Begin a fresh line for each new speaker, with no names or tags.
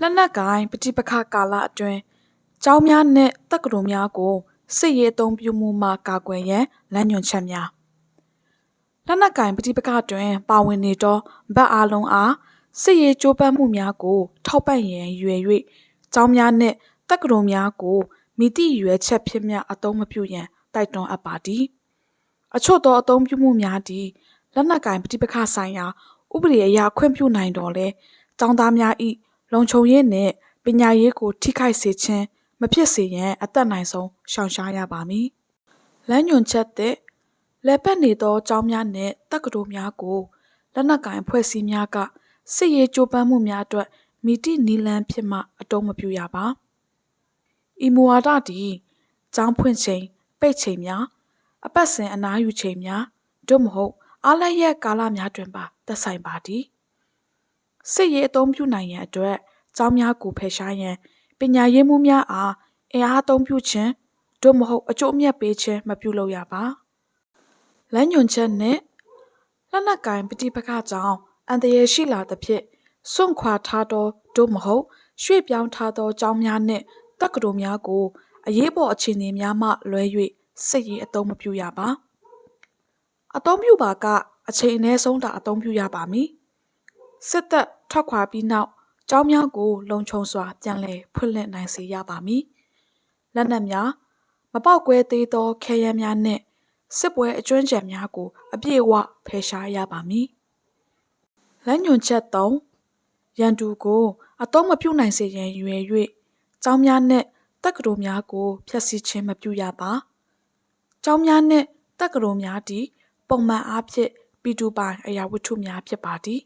လက်နက်ကိုင်ပဋိပက္ခကာလအတွင်းကျောင်းများနှင့်တက္ကသိုလ်များကိုစစ်ရေးအသုံးပြုမှုမှကာကွယ်ရန်လမ်းညွှန်ချက်များလက်နက်ကိုင်ပဋိပက္ခတွင်ပါဝင်နေသောဗတ်အားလုံးအားစစ်ရေးကြိုးပမ်းမှုများကိုထောက်ပံ့ရန်ရွယ်၍ကျောင်းများနှင့်တက္ကသိုလ်များကိုမည်သည့်ရွယ်ချက်ဖြစ်မျှအသုံးမပြုရန်တိုက်တွန်းအပ်ပါသည်အချို့သောအသုံးပြုမှုများသည်လက်နက်ကိုင်ပဋိပက္ခဆိုင်ရာဥပဒေအရခွင့်ပြုနိုင်တော်လဲကျောင်းသားများ၏လုံခြုံရေးနှင့်ပညာရေးကိုထိခိုက်စေခြင်းမဖြစ်စေရန်အသက်နိုင်ဆုံးရှောင်ရှားရပါမည်။လမ်းညွှန်ချက်သည့်လည်ပတ်နေသောကျောင်းများနှင့်တက္ကသိုလ်များကိုလက်နက်ကိုင်အဖွဲ့အစည်းများကစစ်ရေးကြိုးပမ်းမှုများအတွက်မည်သည့်နည်းလမ်းဖြင့်မှအသုံးမပြုရပါ။ဤမူဝါဒသည်ကျောင်းဖွင့်ချိန်ပိတ်ချိန်များအပတ်စဉ်အနားယူချိန်များသို့မဟုတ်အားလပ်ရက်ကာလများတွင်ပါသက်ဆိုင်ပါသည်။စစ်ရေးအသုံးပြုနိုင်ရန်အတွက်ကျောင်းများကိုဖယ်ရှားရန်ပညာရေးမှူးများအားအင်အားအသုံးပြုခြင်းသို့မဟုတ်အကျိုးအမြတ်ပေးခြင်းမပြုလုပ်ရပါလမ်းညွှန်ချက်နှင့်လက်နက်ကိုင်ပဋိပက္ခကြောင့်အန္တရာယ်ရှိလာသဖြင့်စွန့်ခွာထားသောသို့မဟုတ်ရွှေ့ပြောင်းထားသောကျောင်းများနှင့်တက္ကသိုလ်များကိုအရေးပေါ်အခြေအနေများမှလွဲ၍စစ်ရေးအသုံးမပြုရပါအသုံးပြုပါကအချိန်အနည်းဆုံးသာအသုံးပြုရပါမည်စစ်တပ်ထွက်ခွာပြီးနောက်ကျောင်းများကိုလုံခြုံစွာပြန်လည်ဖွင့်လှစ်နိုင်စေရပါမည်လက်နက်များမပေါက်ကွဲသေးသောခဲယမ်းများနှင့်စစ်ပွဲအကျွမ်းကျန်များကိုအပြည့်အဝဖယ်ရှားရပါမည်လမ်းညွှန်ချက်3ရန်သူကိုအသုံးမပြုနိုင်စေရန်ရွယ်၍ကျောင်းများနှင့်တက္ကသိုလ်များကိုဖျက်ဆီးခြင်းမပြုရပါကျောင်းများနှင့်တက္ကသိုလ်များသည်ပုံမှန်အားဖြင့်ပြည်သူပိုင်အရာဝတ္ထုများဖြစ်ပါသည်